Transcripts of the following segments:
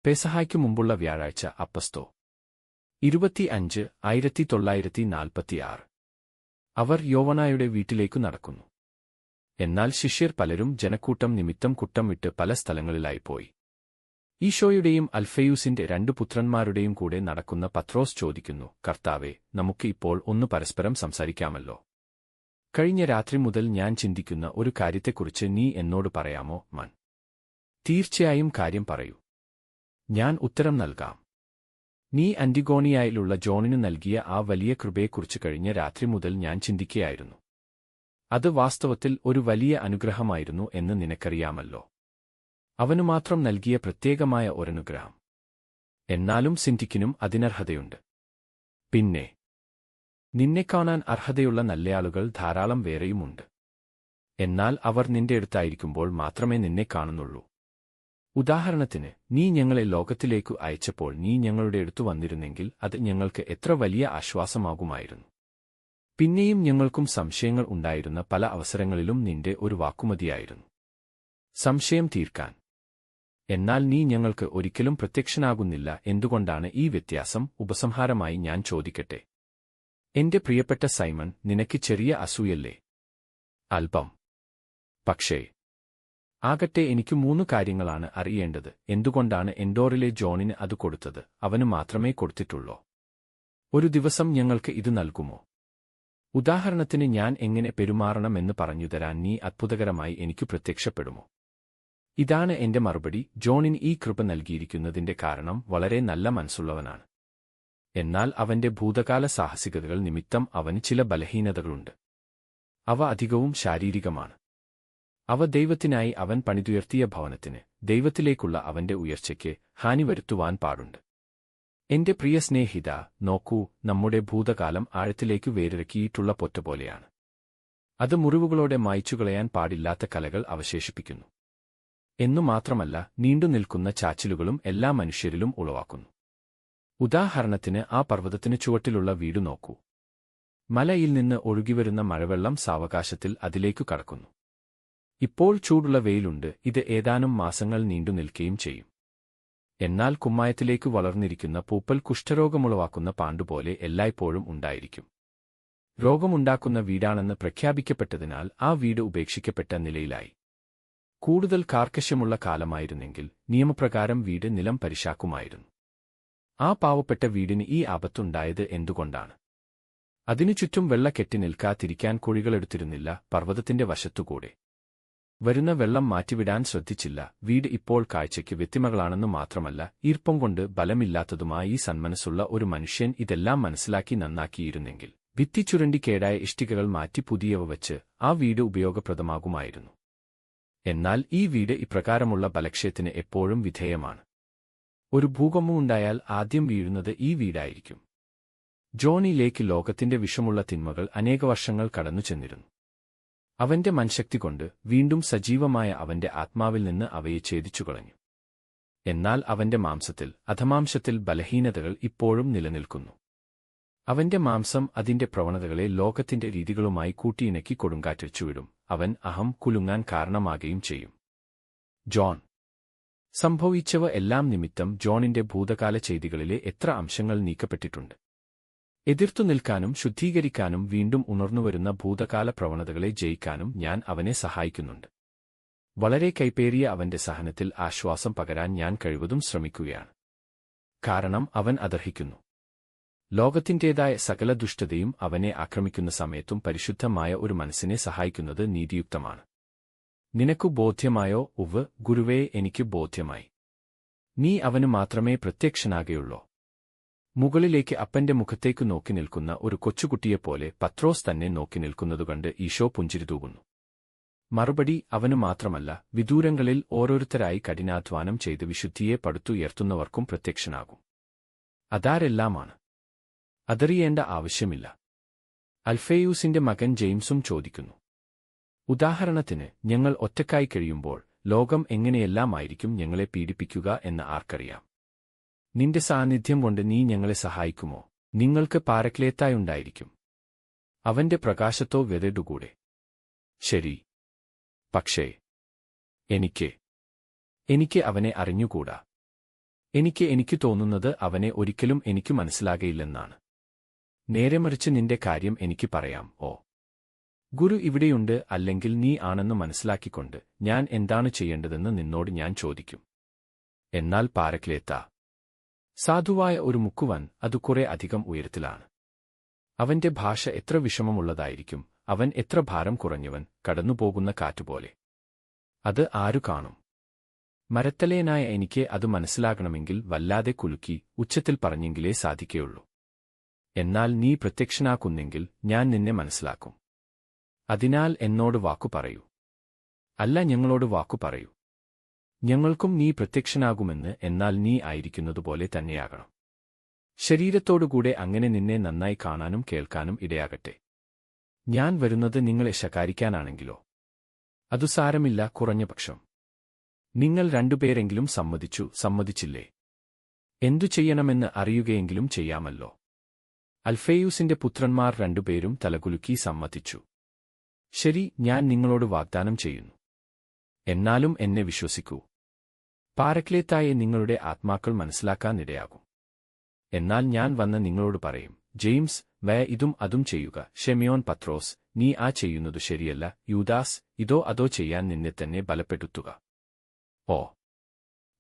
പെസഹായ്ക്കു മുമ്പുള്ള വ്യാഴാഴ്ച അപ്പസ്തോ 25/1946 അവർ യോവനായുടെ വീട്ടിലേക്കു നടക്കുന്നു. എന്നാൽ ശിഷ്യർ പലരും ജനക്കൂട്ടം നിമിത്തം കുട്ടം വിട്ട് പല സ്ഥലങ്ങളിലായി പോയി. ഈശോയുടെയും അൽഫെയൂസിന്റെ 2 പുത്രന്മാരുടെയും കൂടെ നടക്കുന്ന പത്രോസ് ചോദിക്കുന്നു, കർത്താവേ, നമുക്ക് ഇപ്പോൾ ഒന്ന് പരസ്പരം സംസാരിക്കാമല്ലോ? കഴിഞ്ഞ രാത്രി മുതൽ ഞാൻ ചിന്തിക്കുന്ന ഒരു കാര്യത്തെക്കുറിച്ച് നീ എന്നോട് പറയാമോ? മൻ തീർച്ചയായും കാര്യം പറയൂ. ഞാൻ ഉത്തരം നൽകാം. നീ അന്റിഗോണിയായിലുള്ള ജോണിനു നൽകിയ ആ വലിയ കൃപയെക്കുറിച്ച് കഴിഞ്ഞ രാത്രി മുതൽ ഞാൻ ചിന്തിക്കുകയായിരുന്നു. അത് വാസ്തവത്തിൽ ഒരു വലിയ അനുഗ്രഹമായിരുന്നു എന്ന് നിനക്കറിയാമല്ലോ. അവനു മാത്രം നൽകിയ പ്രത്യേകമായ ഒരനുഗ്രഹം. എന്നാലും സിന്ധിക്കിനും അതിനർഹതയുണ്ട്. പിന്നെ നിന്നെ കാണാൻ അർഹതയുള്ള നല്ലയാളുകൾ ധാരാളം വേറെയുമുണ്ട്. എന്നാൽ അവർ നിന്റെ അടുത്തായിരിക്കുമ്പോൾ മാത്രമേ നിന്നെ കാണുന്നുള്ളൂ. ഉദാഹരണത്തിന്, നീ ഞങ്ങളെ ലോകത്തിലേക്കു അയച്ചപ്പോൾ നീ ഞങ്ങളുടെ അടുത്തു വന്നിരുന്നെങ്കിൽ അത് ഞങ്ങൾക്ക് എത്ര വലിയ ആശ്വാസമാകുമായിരുന്നു. പിന്നെയും ഞങ്ങൾക്കും സംശയങ്ങൾ ഉണ്ടായിരുന്ന പല അവസരങ്ങളിലും നിന്റെ ഒരു വാക്കുമതിയായിരുന്നു സംശയം തീർക്കാൻ. എന്നാൽ നീ ഞങ്ങൾക്ക് ഒരിക്കലും പ്രത്യക്ഷനാകുന്നില്ല. എന്തുകൊണ്ടാണ് ഈ വ്യത്യാസം? ഉപസംഹാരമായി ഞാൻ ചോദിക്കട്ടെ, എന്റെ പ്രിയപ്പെട്ട സൈമൺ, നിനക്ക് ചെറിയ അസൂയല്ലേ? അല്പം. പക്ഷേ ആകട്ടെ, എനിക്ക് 3 കാര്യങ്ങളാണ് അറിയേണ്ടത്. എന്തുകൊണ്ടാണ് എൻഡോറിലെ ജോണിന് അത് കൊടുത്തത്? അവന് മാത്രമേ കൊടുത്തിട്ടുള്ളോ? ഒരു ദിവസം ഞങ്ങൾക്ക് ഇത് നൽകുമോ? ഉദാഹരണത്തിന്, ഞാൻ എങ്ങനെ പെരുമാറണമെന്ന് പറഞ്ഞുതരാൻ നീ അത്ഭുതകരമായി എനിക്കു പ്രത്യക്ഷപ്പെടുമോ? ഇതാണ് എന്റെ മറുപടി. ജോണിന് ഈ കൃപ നൽകിയിരിക്കുന്നതിന്റെ കാരണം വളരെ നല്ല മനസ്സുള്ളവനാണ്. എന്നാൽ അവന്റെ ഭൂതകാല സാഹസികതകൾ നിമിത്തം അവന് ചില ബലഹീനതകളുണ്ട്. അവ അധികവും ശാരീരികമാണ്. അവ ദൈവത്തിനായി അവൻ പണിതുയർത്തിയ ഭവനത്തിന്, ദൈവത്തിലേക്കുള്ള അവന്റെ ഉയർച്ചയ്ക്ക് ഹാനി വരുത്തുവാൻ പാടുണ്ട്. എന്റെ പ്രിയ സ്നേഹിത, നോക്കൂ, നമ്മുടെ ഭൂതകാലം ആഴത്തിലേക്കു വേരിറക്കിയിട്ടുള്ള പൊറ്റ പോലെയാണ്. അത് മുറിവുകളോടെ മായ്ച്ചുകളയാൻ പാടില്ലാത്ത കലകൾ അവശേഷിപ്പിക്കുന്നു. എന്നു മാത്രമല്ല, നീണ്ടുനിൽക്കുന്ന ചാച്ചിലുകളും എല്ലാ മനുഷ്യരിലും ഉളവാക്കുന്നു. ഉദാഹരണത്തിന്, ആ പർവ്വതത്തിനു ചുവട്ടിലുള്ള വീട് നോക്കൂ. മലയിൽ നിന്ന് ഒഴുകിവരുന്ന മഴവെള്ളം സാവകാശത്തിൽ അതിലേക്കു കടക്കുന്നു. ഇപ്പോൾ ചൂടുള്ള വെയിലുണ്ട്. ഇത് ഏതാനും മാസങ്ങൾ നീണ്ടുനിൽക്കുകയും ചെയ്യും. എന്നാൽ കുമ്മായത്തിലേക്കു വളർന്നിരിക്കുന്ന പൂപ്പൽ കുഷ്ഠരോഗമുളവാക്കുന്ന പാണ്ടുപോലെ എല്ലായ്പ്പോഴും ഉണ്ടായിരിക്കും. രോഗമുണ്ടാക്കുന്ന വീടാണെന്ന് പ്രഖ്യാപിക്കപ്പെട്ടതിനാൽ ആ വീട് ഉപേക്ഷിക്കപ്പെട്ട നിലയിലായി. കൂടുതൽ കാർക്കശ്യമുള്ള കാലമായിരുന്നെങ്കിൽ നിയമപ്രകാരം വീട് നിലം പരിശാക്കുമായിരുന്നു. ആ പാവപ്പെട്ട വീടിന് ഈ ആപത്തുണ്ടായത് എന്തുകൊണ്ടാണ്? അതിനു ചുറ്റും വെള്ള കെട്ടി നിൽക്കാതിരിക്കാൻ കുഴികളെടുത്തിരുന്നില്ല. പർവ്വതത്തിന്റെ വശത്തുകൂടെ വരുന്ന വെള്ളം മാറ്റിവിടാൻ ശ്രദ്ധിച്ചില്ല. വീട് ഇപ്പോൾ കാഴ്ചയ്ക്ക് വ്യക്തിമകളാണെന്നു മാത്രമല്ല, ഈർപ്പം കൊണ്ട് ബലമില്ലാത്തതുമായ ഈ സന്മനസ്സുള്ള ഒരു മനുഷ്യൻ ഇതെല്ലാം മനസ്സിലാക്കി നന്നാക്കിയിരുന്നെങ്കിൽ ഭിത്തി ചുരണ്ടി കേടായ ഇഷ്ടികകൾ മാറ്റി പുതിയവ വച്ച് ആ വീട് ഉപയോഗപ്രദമാകുമായിരുന്നു. എന്നാൽ ഈ വീട് ഇപ്രകാരമുള്ള ബലക്ഷയത്തിന് എപ്പോഴും വിധേയമാണ്. ഒരു ഭൂകമ്പമുണ്ടായാൽ ആദ്യം വീഴുന്നത് ഈ വീടായിരിക്കും. ജോണിയിലേക്ക് ലോകത്തിന്റെ വിഷമുള്ള തിന്മകൾ അനേക വർഷങ്ങൾ കടന്നു ചെന്നിരുന്നു. അവന്റെ മൻശക്തി കൊണ്ട് വീണ്ടും സജീവമായ അവന്റെ ആത്മാവിൽ നിന്ന് അവയെ ഛേദിച്ചുകളഞ്ഞു. എന്നാൽ അവന്റെ മാംസത്തിൽ, അധമാംശത്തിൽ ബലഹീനതകൾ ഇപ്പോഴും നിലനിൽക്കുന്നു. അവന്റെ മാംസം അതിന്റെ പ്രവണതകളെ ലോകത്തിന്റെ രീതികളുമായി കൂട്ടിയിണക്കി കൊടുങ്കാറ്റടിച്ചുവിടും. അവൻ അഹം കുലുങ്ങാൻ കാരണമാകുകയും ചെയ്യും. ജോൺ സംഭവിച്ചവ എല്ലാം നിമിത്തം ജോണിന്റെ ഭൂതകാല ചെയ്തികളിലെ എത്ര അംശങ്ങൾ നീക്കപ്പെട്ടിട്ടുണ്ട്. എതിർത്തു നിൽക്കാനും ശുദ്ധീകരിക്കാനും വീണ്ടും ഉണർന്നുവരുന്ന ഭൂതകാല പ്രവണതകളെ ജയിക്കാനും ഞാൻ അവനെ സഹായിക്കുന്നുണ്ട്. വളരെ കൈപ്പേറിയ അവന്റെ സഹനത്തിൽ ആശ്വാസം പകരാൻ ഞാൻ കഴിവതും ശ്രമിക്കുകയാണ്. കാരണം അവൻ അർഹിക്കുന്നു. ലോകത്തിന്റേതായ സകല ദുഷ്ടതയും അവനെ ആക്രമിക്കുന്ന സമയത്തും പരിശുദ്ധമായ ഒരു മനസ്സിനെ സഹായിക്കുന്നത് നീതിയുക്തമാണ്. നിനക്കു ബോധ്യമായോ? ഉവ്വ് ഗുരുവേ, എനിക്ക് ബോധ്യമായി. നീ അവനു മാത്രമേ പ്രത്യക്ഷനാകുകയുള്ളോ? മുകളിലേക്ക് അപ്പന്റെ മുഖത്തേക്കു നോക്കി നിൽക്കുന്ന ഒരു കൊച്ചുകുട്ടിയെപ്പോലെ പത്രോസ് തന്നെ നോക്കി നിൽക്കുന്നതുകണ്ട് ഈശോ പുഞ്ചിരി തൂകുന്നു. മറുപടി: അവനു മാത്രമല്ല, വിദൂരങ്ങളിൽ ഓരോരുത്തരായി കഠിനാധ്വാനം ചെയ്ത് വിശുദ്ധിയെ പടുത്തുയർത്തുന്നവർക്കും പ്രത്യക്ഷനാകും. അതാരെല്ലാമാണ്? അതറിയേണ്ട ആവശ്യമില്ല. അൽഫെയൂസിന്റെ മകൻ ജെയിംസും ചോദിക്കുന്നു. ഉദാഹരണത്തിന്, ഞങ്ങൾ ഒറ്റക്കായി കഴിയുമ്പോൾ ലോകം എങ്ങനെയെല്ലാമായിരിക്കും ഞങ്ങളെ പീഡിപ്പിക്കുക എന്ന് ആർക്കറിയാം? നിന്റെ സാന്നിധ്യം കൊണ്ട് നീ ഞങ്ങളെ സഹായിക്കുമോ? നിങ്ങൾക്ക് പാരക്ലേത്തായുണ്ടായിരിക്കും. അവന്റെ പ്രകാശത്തോ വെതടുകൂടെ. ശരി. പക്ഷേ എനിക്ക് അവനെ അറിഞ്ഞുകൂടാ. എനിക്ക് തോന്നുന്നത് അവനെ ഒരിക്കലും എനിക്ക് മനസ്സിലാകയില്ലെന്നാണ്. നേരെമറിച്ച് നിന്റെ കാര്യം എനിക്ക് പറയാം. ഓ, ഗുരു ഇവിടെയുണ്ട്, അല്ലെങ്കിൽ നീ ആണെന്ന് മനസ്സിലാക്കിക്കൊണ്ട് ഞാൻ എന്താണ് ചെയ്യേണ്ടതെന്ന് നിന്നോട് ഞാൻ ചോദിക്കും. എന്നാൽ പാരക്ലേത്ത, സാധുവായ ഒരു മുക്കുവൻ, അത് കുറെ അധികം ഉയരത്തിലാണ്. അവന്റെ ഭാഷ എത്ര വിഷമമുള്ളതായിരിക്കും, അവൻ എത്ര ഭാരം കുറഞ്ഞവൻ, കടന്നുപോകുന്ന കാറ്റുപോലെ. അത് ആരു കാണും? മരത്തലേനായ എനിക്ക് അത് മനസ്സിലാകണമെങ്കിൽ വല്ലാതെ കുലുക്കി ഉച്ചത്തിൽ പറഞ്ഞെങ്കിലേ സാധിക്കുകയുള്ളൂ. എന്നാൽ നീ പ്രത്യക്ഷനാക്കുന്നെങ്കിൽ ഞാൻ നിന്നെ മനസ്സിലാക്കും. അതിനാൽ എന്നോട് വാക്കു പറയൂ. അല്ല, ഞങ്ങളോട് വാക്കു പറയൂ. ഞങ്ങൾക്കും നീ പ്രത്യക്ഷനാകുമെന്ന്. എന്നാൽ നീ ആയിരിക്കുന്നതുപോലെ തന്നെയാകണം. ശരീരത്തോടുകൂടെ അങ്ങനെ നിന്നെ നന്നായി കാണാനും കേൾക്കാനും ഇടയാകട്ടെ. ഞാൻ വരുന്നത് നിങ്ങളെ ശകാരിക്കാനാണെങ്കിലോ? അതു സാരമില്ല, കുറഞ്ഞപക്ഷം നിങ്ങൾ രണ്ടുപേരെങ്കിലും സമ്മതിച്ചില്ലേ? എന്തു ചെയ്യണമെന്ന് അറിയുകയെങ്കിലും ചെയ്യാമല്ലോ. അൽഫേയൂസിന്റെ പുത്രന്മാർ രണ്ടുപേരും തലകുലുക്കി സമ്മതിച്ചു. ശരി, ഞാൻ നിങ്ങളോട് വാഗ്ദാനം ചെയ്യുന്നു. എന്നാലും എന്നെ വിശ്വസിക്കൂ. പാരക്ലേത്തായെ നിങ്ങളുടെ ആത്മാക്കൾ മനസ്സിലാക്കാനിടയാകും. എന്നാൽ ഞാൻ വന്ന് നിങ്ങളോട് പറയും, ജെയിംസ്, ഇതും അതും ചെയ്യുക. ഷെമിയോൻ പത്രോസ്, നീ ആ ചെയ്യുന്നതു ശരിയല്ല. യൂദാസ്, ഇതോ അതോ ചെയ്യാൻ നിന്നെ തന്നെ ബലപ്പെടുത്തുക. ഓ,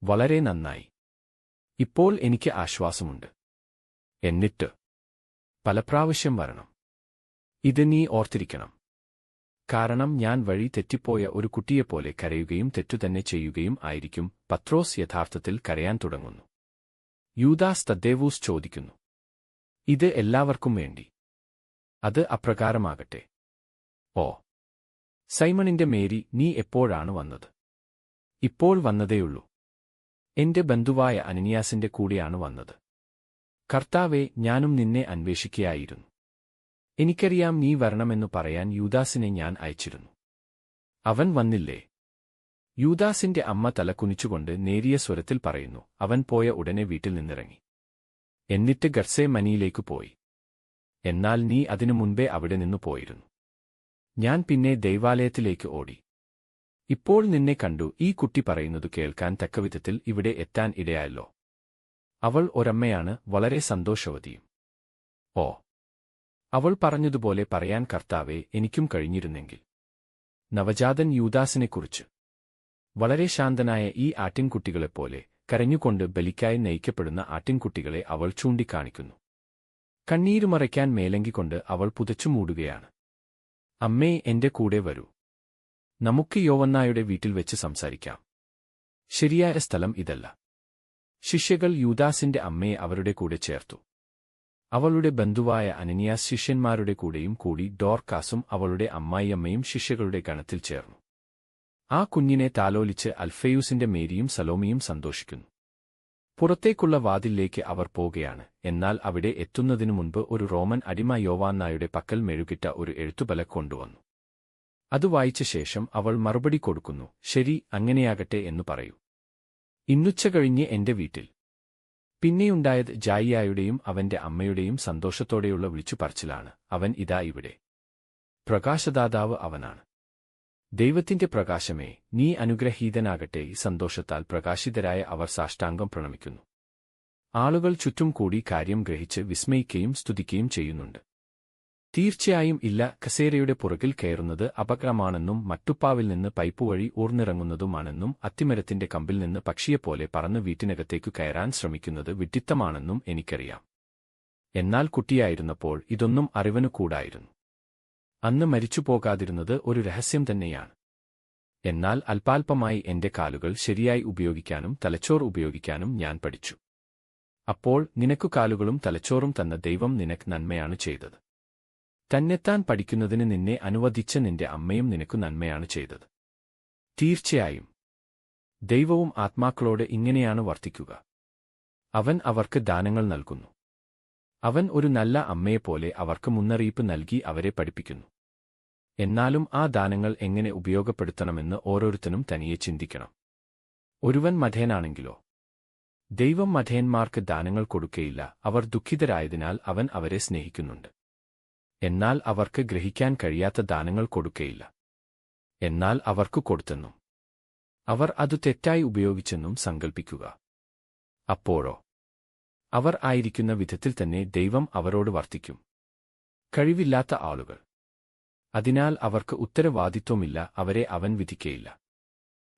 വളരെ നന്നായി. ഇപ്പോൾ എനിക്ക് ആശ്വാസമുണ്ട്. എന്നിട്ട് പല പ്രാവശ്യം വരണം. ഇത് നീ ഓർത്തിരിക്കണം. കാരണം ഞാൻ വഴി തെറ്റിപ്പോയ ഒരു കുട്ടിയെപ്പോലെ കരയുകയും തെറ്റുതന്നെ ചെയ്യുകയും ആയിരിക്കും. പത്രോസ് യഥാർത്ഥത്തിൽ കരയാൻ തുടങ്ങുന്നു. യൂദാസ് തദ്ദേവൂസ് ചോദിക്കുന്നു, ഇത് എല്ലാവർക്കും വേണ്ടി? അത് അപ്രകാരമാകട്ടെ. ഓ, സൈമണിന്റെ മേരി, നീ എപ്പോഴാണ് വന്നത്? ഇപ്പോൾ വന്നതേയുള്ളൂ. എന്റെ ബന്ധുവായ അനനിയാസിന്റെ കൂടെയാണ് വന്നത്. കർത്താവേ, ഞാനും നിന്നെ അന്വേഷിക്കുകയായിരുന്നു. എനിക്കറിയാം നീ വരണമെന്നു പറയാൻ യൂദാസിനെ ഞാൻ അയച്ചിരുന്നു. അവൻ വന്നില്ലേ? യൂദാസിന്റെ അമ്മ തല കുനിച്ചുകൊണ്ട് നേരിയ സ്വരത്തിൽ പറയുന്നു. അവൻ പോയ ഉടനെ വീട്ടിൽ നിന്നിറങ്ങി. എന്നിട്ട് ഗത്സേമനിയിലേക്ക് പോയി. എന്നാൽ നീ അതിനു മുൻപേ അവിടെ നിന്നു പോയിരുന്നു. ഞാൻ പിന്നെ ദൈവാലയത്തിലേക്ക് ഓടി. ഇപ്പോൾ നിന്നെ കണ്ടു. ഈ കുട്ടി പറയുന്നതു കേൾക്കാൻ തക്കവിധത്തിൽ ഇവിടെ എത്താൻ ഇടയായല്ലോ. അവൾ ഒരമ്മയാണ്, വളരെ സന്തോഷവതിയും. ഓ, അവൾ പറഞ്ഞതുപോലെ പറയാൻ കർത്താവേ, എനിക്കും കഴിഞ്ഞിരുന്നെങ്കിൽ. നവജാതൻ യൂദാസിനെക്കുറിച്ച്. വളരെ ശാന്തനായ ഈ ആട്ടിൻകുട്ടികളെപ്പോലെ കരഞ്ഞുകൊണ്ട് ബലിക്കായി നയിക്കപ്പെടുന്ന ആട്ടിൻകുട്ടികളെ അവൾ ചൂണ്ടിക്കാണിക്കുന്നു. കണ്ണീരുമറയ്ക്കാൻ മേലങ്കിക്കൊണ്ട് അവൾ പുതച്ചു മൂടുകയാണ്. അമ്മേ, എന്റെ കൂടെ വരൂ. നമുക്ക് യോവന്നായുടെ വീട്ടിൽ വെച്ച് സംസാരിക്കാം. ശരിയായ സ്ഥലം ഇതല്ല. ശിഷ്യകൾ യൂദാസിന്റെ അമ്മയെ അവരുടെ കൂടെ ചേർത്തു. അവളുടെ ബന്ധുവായ അനനിയാസ് ശിഷ്യന്മാരുടെ കൂടെയും കൂടി. ഡോർക്കാസും അവളുടെ അമ്മായിയമ്മയും ശിഷ്യകളുടെ ഗണത്തിൽ ചേർന്നു. ആ കുഞ്ഞിനെ താലോലിച്ച് അൽഫേയൂസിന്റെ മേരിയും സലോമിയും സന്തോഷിക്കുന്നു. പുറത്തേക്കുള്ള വാതിലിലേക്ക് അവർ പോകുകയാണ്. എന്നാൽ അവിടെ എത്തുന്നതിനു മുൻപ് ഒരു റോമൻ അടിമ യോവാന്നായുടെ പക്കൽ മെഴുകിട്ട ഒരു എഴുത്തുപലക കൊണ്ടുവന്നു. അത് വായിച്ച ശേഷം അവൾ മറുപടി കൊടുക്കുന്നു. ശരി, അങ്ങനെയാകട്ടെ എന്നു പറയൂ. ഇന്നുച്ച കഴിഞ്ഞ് എന്റെ വീട്ടിൽ. പിന്നെയുണ്ടായത് ജായിയായുടെയും അവന്റെ അമ്മയുടെയും സന്തോഷത്തോടെയുള്ള വിളിച്ചുപറച്ചിലാണ്. അവൻ ഇതാ ഇവിടെ. പ്രകാശദാതാവ് അവനാണ്. ദൈവത്തിന്റെ പ്രകാശമേ, നീ അനുഗ്രഹീതനാകട്ടെ. ഈ സന്തോഷത്താൽ പ്രകാശിതരായ അവർ സാഷ്ടാംഗം പ്രണമിക്കുന്നു. ആളുകൾ ചുറ്റും കൂടി കാര്യം ഗ്രഹിച്ച് വിസ്മയിക്കുകയും സ്തുതിക്കുകയും ചെയ്യുന്നുണ്ട്. തീർച്ചയായും ഇല്ല, കസേരയുടെ പുറകിൽ കയറുന്നത് അപകടമാണെന്നും മട്ടുപ്പാവിൽ നിന്ന് പൈപ്പ് വഴി ഊർന്നിറങ്ങുന്നതുമാണെന്നും അത്തിമരത്തിന്റെ കമ്പിൽ നിന്ന് പക്ഷിയെപ്പോലെ പറന്ന് വീട്ടിനകത്തേക്കു കയറാൻ ശ്രമിക്കുന്നത് വിഡ്ഢിത്തമാണെന്നും എനിക്കറിയാം. എന്നാൽ കുട്ടിയായിരുന്നപ്പോൾ ഇതൊന്നും അറിവനു കൂടായിരുന്നു. അന്ന് മരിച്ചുപോകാതിരുന്നത് ഒരു രഹസ്യം തന്നെയാണ്. എന്നാൽ അല്പാൽപമായി എന്റെ കാലുകൾ ശരിയായി ഉപയോഗിക്കാനും തലച്ചോർ ഉപയോഗിക്കാനും ഞാൻ പഠിച്ചു. അപ്പോൾ നിനക്കു കാലുകളും തലച്ചോറും തന്ന ദൈവം നിനക്ക് നന്മയാണ് ചെയ്തത്. തന്നെത്താൻ പഠിക്കുന്നതിന് നിന്നെ അനുവദിച്ച നിന്റെ അമ്മയും നിനക്കു നന്മയാണ് ചെയ്തത്. തീർച്ചയായും ദൈവവും ആത്മാക്കളോട് ഇങ്ങനെയാണ് വർത്തിക്കുക. അവൻ അവർക്ക് ദാനങ്ങൾ നൽകുന്നു. അവൻ ഒരു നല്ല അമ്മയെപ്പോലെ അവർക്ക് മുന്നറിയിപ്പ് നൽകി അവരെ പഠിപ്പിക്കുന്നു. എന്നാലും ആ ദാനങ്ങൾ എങ്ങനെ ഉപയോഗപ്പെടുത്തണമെന്ന് ഓരോരുത്തനും തനിയെ ചിന്തിക്കണം. ഒരുവൻ മഠേനാണെങ്കിലോ? ദൈവം മഠേന്മാർക്ക് ദാനങ്ങൾ കൊടുക്കയില്ല. അവർ ദുഃഖിതരായതിനാൽ അവൻ അവരെ സ്നേഹിക്കുന്നുണ്ട്. എന്നാൽ അവർക്ക് ഗ്രഹിക്കാൻ കഴിയാത്ത ദാനങ്ങൾ കൊടുക്കയില്ല. എന്നാൽ അവർക്ക് കൊടുത്തെന്നും അവർ അതു തെറ്റായി ഉപയോഗിച്ചെന്നും സങ്കൽപ്പിക്കുക. അപ്പോഴോ അവർ ആയിരിക്കുന്ന വിധത്തിൽ തന്നെ ദൈവം അവരോട് വർത്തിക്കും. കഴിവില്ലാത്ത ആളുകൾ. അതിനാൽ അവർക്ക് ഉത്തരവാദിത്വമില്ല, അവരെ അവൻ വിധിക്കയില്ല.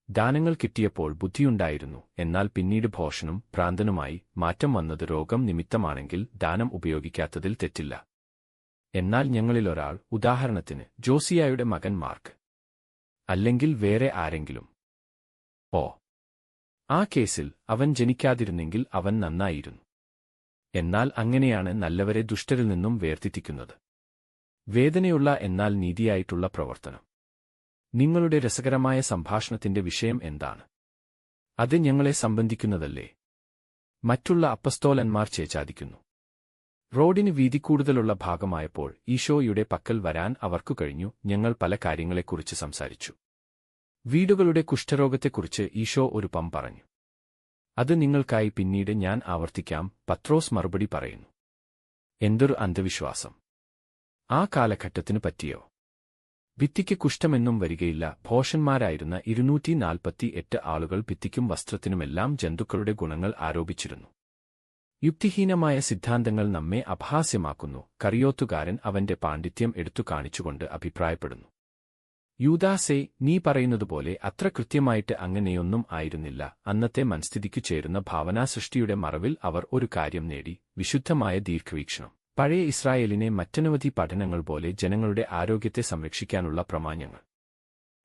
ദാനങ്ങൾ കിട്ടിയപ്പോൾ ബുദ്ധിയുണ്ടായിരുന്നു, എന്നാൽ പിന്നീട് ഭോഷനും ഭ്രാന്തനുമായി മാറ്റം വന്നത് രോഗം നിമിത്തമാണെങ്കിൽ ദാനം ഉപയോഗിക്കാത്തതിൽ തെറ്റില്ല. എന്നാൽ ഞങ്ങളിലൊരാൾ, ഉദാഹരണത്തിന് ജോസിയായുടെ മകൻ മാർക്ക്, അല്ലെങ്കിൽ വേറെ ആരെങ്കിലും, ആ കേസിൽ അവൻ ജനിക്കാതിരുന്നെങ്കിൽ അവൻ നന്നായിരുന്നു. എന്നാൽ അങ്ങനെയാണ് നല്ലവരെ ദുഷ്ടരിൽ നിന്നും വേർതിരിക്കുന്നത്. വേദനയുള്ള എന്നാൽ നീതിയായിട്ടുള്ള പ്രവർത്തനം. നിങ്ങളുടെ രസകരമായ സംഭാഷണത്തിന്റെ വിഷയം എന്താണ്? അത് ഞങ്ങളെ സംബന്ധിക്കുന്നതല്ലേ? മറ്റുള്ള അപ്പസ്തോലന്മാർ ചേച്ചാദിക്കുന്നു. റോഡിന് വീതി കൂടുതലുള്ള ഭാഗമായപ്പോൾ ഈശോയുടെ പക്കൽ വരാൻ അവർക്കു കഴിഞ്ഞു. ഞങ്ങൾ പല കാര്യങ്ങളെക്കുറിച്ച് സംസാരിച്ചു. വീടുകളുടെ കുഷ്ഠരോഗത്തെക്കുറിച്ച് ഈശോ ഒരു പറഞ്ഞു. അത് നിങ്ങൾക്കായി പിന്നീട് ഞാൻ ആവർത്തിക്കാം. പത്രോസ് മറുപടി പറയുന്നു. എന്തൊരു അന്ധവിശ്വാസം! ആ കാലഘട്ടത്തിനു പറ്റിയോ? ഭിത്തിക്ക് കുഷ്ഠമെന്നും വരികയില്ല. ഭോഷന്മാരായിരുന്ന 248 ആളുകൾ ഭിത്തിക്കും വസ്ത്രത്തിനുമെല്ലാം ജന്തുക്കളുടെ ഗുണങ്ങൾ ആരോപിച്ചിരുന്നു. യുക്തിഹീനമായ സിദ്ധാന്തങ്ങൾ നമ്മെ അപഹാസ്യമാക്കുന്നു. കറിയോത്തുകാരൻ അവന്റെ പാണ്ഡിത്യം എടുത്തു കാണിച്ചുകൊണ്ട് അഭിപ്രായപ്പെടുന്നു. യൂദാസേ, നീ പറയുന്നതുപോലെ അത്ര കൃത്യമായിട്ട് അങ്ങനെയൊന്നും ആയിരുന്നില്ല. അന്നത്തെ മനസ്ഥിതിക്കു ചേരുന്ന ഭാവനാസൃഷ്ടിയുടെ മറവിൽ അവർ ഒരു കാര്യം നേടി: വിശുദ്ധമായ ദീർഘവീക്ഷണം. പഴയ ഇസ്രായേലിനെ മറ്റനവധി പഠനങ്ങൾ പോലെ ജനങ്ങളുടെ ആരോഗ്യത്തെ സംരക്ഷിക്കാനുള്ള പ്രമാണങ്ങൾ.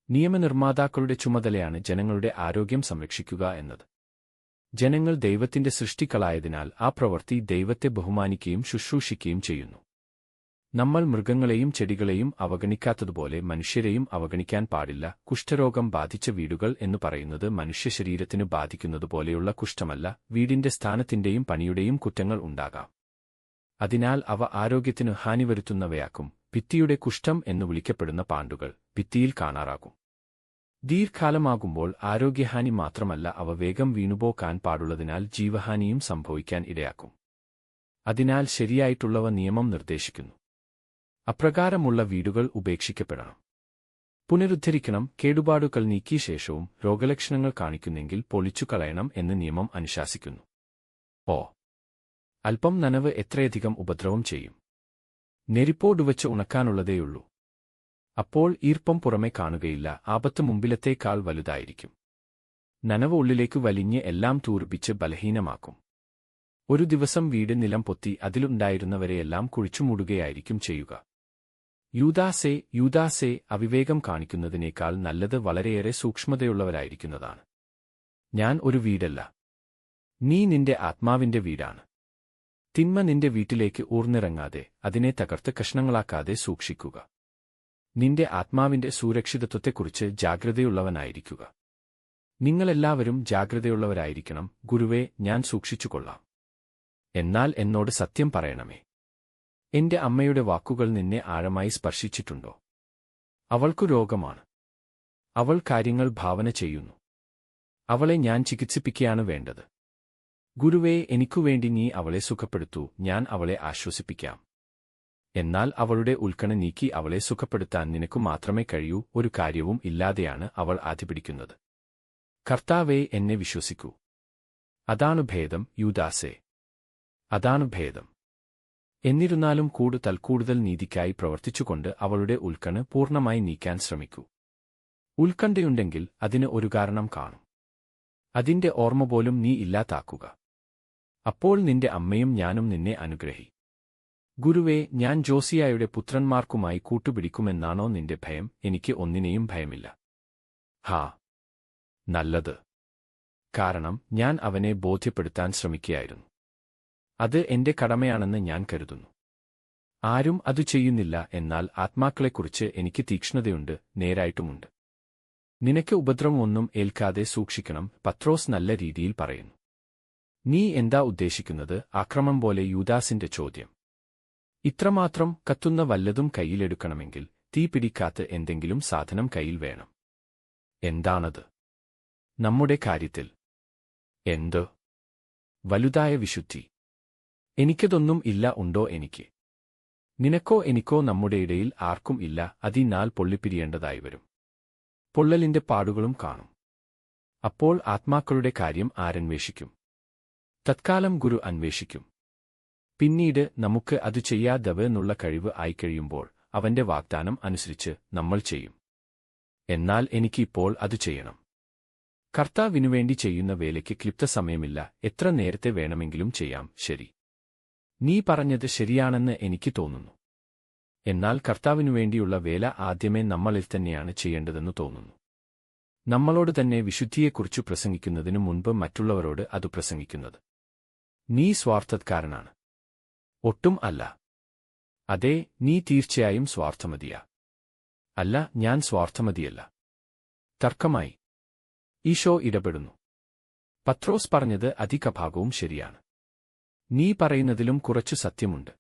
നിയമനിർമ്മാതാക്കളുടെ ചുമതലയാണ് ജനങ്ങളുടെ ആരോഗ്യം സംരക്ഷിക്കുക എന്നത്. ജനങ്ങൾ ദൈവത്തിന്റെ സൃഷ്ടികളായതിനാൽ ആ പ്രവൃത്തി ദൈവത്തെ ബഹുമാനിക്കുകയും ശുശ്രൂഷിക്കുകയും ചെയ്യുന്നു. നമ്മൾ മൃഗങ്ങളെയും ചെടികളെയും അവഗണിക്കാത്തതുപോലെ മനുഷ്യരെയും അവഗണിക്കാൻ പാടില്ല. കുഷ്ഠരോഗം ബാധിച്ച വീടുകൾ എന്നു പറയുന്നത് മനുഷ്യശരീരത്തിന് ബാധിക്കുന്നതുപോലെയുള്ള കുഷ്ഠമല്ല. വീടിന്റെ സ്ഥാനത്തിന്റെയും പണിയുടെയും കുറ്റങ്ങൾ ഉണ്ടാകാം. അതിനാൽ അവ ആരോഗ്യത്തിനു ഹാനി വരുത്തുന്നവയാക്കും. ഭിത്തിയുടെ കുഷ്ഠം എന്നു വിളിക്കപ്പെടുന്ന പാണ്ടുകൾ ഭിത്തിയിൽ കാണാറാകും. ദീർഘകാലമാകുമ്പോൾ ആരോഗ്യഹാനി മാത്രമല്ല, അവ വേഗം വീണുപോക്കാൻ പാടുള്ളതിനാൽ ജീവഹാനിയും സംഭവിക്കാൻ ഇടയാക്കും. അതിനാൽ ശരിയായിട്ടുള്ളവ നിയമം നിർദ്ദേശിക്കുന്നു. അപ്രകാരമുള്ള വീടുകൾ ഉപേക്ഷിക്കപ്പെടണം, പുനരുദ്ധരിക്കണം. കേടുപാടുകൾ നീക്കിയ ശേഷവും രോഗലക്ഷണങ്ങൾ കാണിക്കുന്നെങ്കിൽ പൊളിച്ചുകളയണം എന്ന് നിയമം അനുശാസിക്കുന്നു. അല്പം നനവ് എത്രയധികം ഉപദ്രവം ചെയ്യും! നെരിപ്പോടുവച്ച് ഉണക്കാനുള്ളതേയുള്ളൂ. അപ്പോൾ ഈർപ്പം പുറമെ കാണുകയില്ല, ആപത്ത് മുമ്പിലത്തേക്കാൾ വലുതായിരിക്കും. നനവ് ഉള്ളിലേക്ക് വലിഞ്ഞ് എല്ലാം തൂർപ്പിച്ച് ബലഹീനമാക്കും. ഒരു ദിവസം വീട് നിലം പൊത്തി അതിലുണ്ടായിരുന്നവരെയെല്ലാം കുഴിച്ചുമൂടുകയായിരിക്കും ചെയ്യുക. യൂദാസേ, യൂദാസേ, അവിവേകം കാണിക്കുന്നതിനേക്കാൾ നല്ലത് വളരെയേറെ സൂക്ഷ്മതയുള്ളവരായിരിക്കുന്നതാണ്. ഞാൻ ഒരു വീടല്ല, നീ നിന്റെ ആത്മാവിന്റെ വീടാണ്. തിന്മ നിന്റെ വീട്ടിലേക്ക് ഊർന്നിറങ്ങാതെ അതിനെ തകർത്ത് കഷ്ണങ്ങളാക്കാതെ സൂക്ഷിക്കുക. നിന്റെ ആത്മാവിന്റെ സുരക്ഷിതത്വത്തെക്കുറിച്ച് ജാഗ്രതയുള്ളവനായിരിക്കുക. നിങ്ങളെല്ലാവരും ജാഗ്രതയുള്ളവരായിരിക്കണം. ഗുരുവേ, ഞാൻ സൂക്ഷിച്ചുകൊള്ളാം. എന്നാൽ എന്നോട് സത്യം പറയണമേ. എന്റെ അമ്മയുടെ വാക്കുകൾ നിന്നെ ആഴമായി സ്പർശിച്ചിട്ടുണ്ടോ? അവൾക്കു രോഗമാണ്. അവൾ കാര്യങ്ങൾ ഭാവന ചെയ്യുന്നു. അവളെ ഞാൻ ചികിത്സിപ്പിക്കുകയാണ് വേണ്ടത്. ഗുരുവേ, എനിക്കുവേണ്ടി നീ അവളെ സുഖപ്പെടുത്തൂ, ഞാൻ അവളെ ആശ്വസിപ്പിക്കാം. എന്നാൽ അവളുടെ ഉൽക്കണ നീക്കി അവളെ സുഖപ്പെടുത്താൻ നിനക്കു മാത്രമേ കഴിയൂ. ഒരു കാര്യവും ഇല്ലാതെയാണ് അവൾ ആധിപിടിക്കുന്നത്. കർത്താവേ, എന്നെ വിശ്വസിക്കൂ. അതാണു ഭേദം യൂദാസേ, അതാണു ഭേദം. എന്നിരുന്നാലും കൂടുതൽ നീതിക്കായി പ്രവർത്തിച്ചുകൊണ്ട് അവളുടെ ഉൽക്കണ് പൂർണ്ണമായി നീക്കാൻ ശ്രമിക്കൂ. ഉത്കണ്ഠയുണ്ടെങ്കിൽ അതിന് ഒരു കാരണം കാണും. അതിന്റെ ഓർമ്മ പോലും നീ ഇല്ലാതാക്കുക. അപ്പോൾ നിന്റെ അമ്മയും ഞാനും നിന്നെ അനുഗ്രഹി. ഗുരുവേ, ഞാൻ ജോസിയായുടെ പുത്രന്മാർക്കുമായി കൂട്ടുപിടിക്കുമെന്നാണോ നിന്റെ ഭയം? എനിക്ക് ഒന്നിനെയും ഭയമില്ല. നല്ലത്. കാരണം ഞാൻ അവനെ ബോധ്യപ്പെടുത്താൻ ശ്രമിക്കുകയായിരുന്നു. അത് എന്റെ കടമയാണെന്ന് ഞാൻ കരുതുന്നു. ആരും അതു ചെയ്യുന്നില്ല. എന്നാൽ ആത്മാക്കളെക്കുറിച്ച് എനിക്ക് തീക്ഷ്ണതയുണ്ട്, നേരായിട്ടുമുണ്ട്. നിനക്ക് ഉപദ്രവമൊന്നും ഏൽക്കാതെ സൂക്ഷിക്കണം. പത്രോസ് നല്ല രീതിയിൽ പറയുന്നു. നീ എന്താ ഉദ്ദേശിക്കുന്നത്? ആക്രമം പോലെ യൂദാസിന്റെ ചോദ്യം. ഇത്രമാത്രം കത്തുന്ന വല്ലതും കയ്യിലെടുക്കണമെങ്കിൽ തീ പിടിക്കാത്ത എന്തെങ്കിലും സാധനം കയ്യിൽ വേണം. എന്താണത്? നമ്മുടെ കാര്യത്തിൽ എന്ത് വലുതായ വിശുദ്ധി? എനിക്കതൊന്നും ഇല്ല. ഉണ്ടോ എനിക്ക്? നിനക്കോ എനിക്കോ നമ്മുടെ ഇടയിൽ ആർക്കും ഇല്ല. അതിനാൽ പൊള്ളിപ്പിരിയേണ്ടതായി വരും. പൊള്ളലിന്റെ പാടുകളും കാണും. അപ്പോൾ ആത്മാക്കളുടെ കാര്യം ആരന്വേഷിക്കും? തത്കാലം ഗുരു അന്വേഷിക്കും. പിന്നീട് നമുക്ക് അത് ചെയ്യാതെന്നുള്ള കഴിവ് ആയിക്കഴിയുമ്പോൾ അവന്റെ വാഗ്ദാനം അനുസരിച്ച് നമ്മൾ ചെയ്യും. എന്നാൽ എനിക്ക് ഇപ്പോൾ അത് ചെയ്യണം. കർത്താവിനുവേണ്ടി ചെയ്യുന്ന വേലയ്ക്ക് ക്ലിപ്തസമയമില്ല, എത്ര നേരത്തെ വേണമെങ്കിലും ചെയ്യാം. ശരി, നീ പറഞ്ഞത് ശരിയാണെന്ന് എനിക്ക് തോന്നുന്നു. എന്നാൽ കർത്താവിനുവേണ്ടിയുള്ള വേല ആദ്യമേ നമ്മളിൽ തന്നെയാണ് ചെയ്യേണ്ടതെന്ന് തോന്നുന്നു. നമ്മളോട് തന്നെ വിശുദ്ധിയെക്കുറിച്ചു പ്രസംഗിക്കുന്നതിനു മുൻപ് മറ്റുള്ളവരോട് അത് പ്രസംഗിക്കുന്നത്. നീ സ്വാർത്ഥക്കാരനാണ്. ഒട്ടും അല്ല. അതെ, നീ തീർച്ചയായും സ്വാർത്ഥമതിയാ. അല്ല, ഞാൻ സ്വാർത്ഥമതിയല്ല. തർക്കമായി. ഈശോ ഇടപെടുന്നു. പത്രോസ് പറഞ്ഞത് അധികഭാഗവും ശരിയാണ്. നീ പറയുന്നതിലും കുറച്ചു സത്യമുണ്ട്.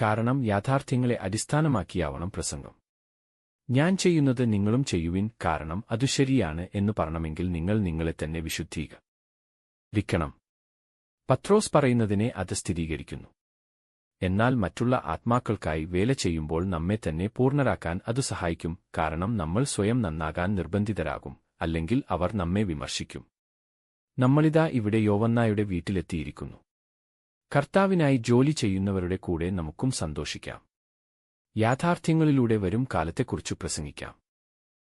കാരണം യാഥാർത്ഥ്യങ്ങളെ അടിസ്ഥാനമാക്കിയാവണം പ്രസംഗം. ഞാൻ ചെയ്യുന്നത് നിങ്ങളും ചെയ്യുവിൻ, കാരണം അതു ശരിയാണ് എന്നു പറയണമെങ്കിൽ നിങ്ങൾ നിങ്ങളെ തന്നെ വിശുദ്ധീകരിക്കണം. പത്രോസ് പറയുന്നതിനെ അത് സ്ഥിരീകരിക്കുന്നു. എന്നാൽ മറ്റുള്ള ആത്മാക്കൾക്കായി വേല ചെയ്യുമ്പോൾ നമ്മെ തന്നെ പൂർണ്ണരാക്കാൻ അത് സഹായിക്കും, കാരണം നമ്മൾ സ്വയം നന്നാകാൻ നിർബന്ധിതരാകും, അല്ലെങ്കിൽ അവർ നമ്മെ വിമർശിക്കും. നമ്മളിതാ ഇവിടെ യോവന്നായുടെ വീട്ടിലെത്തിയിരിക്കുന്നു. കർത്താവിനായി ജോലി ചെയ്യുന്നവരുടെ കൂടെ നമുക്കും സന്തോഷിക്കാം. യാഥാർത്ഥ്യങ്ങളിലൂടെ വരും കാലത്തെക്കുറിച്ചു പ്രസംഗിക്കാം.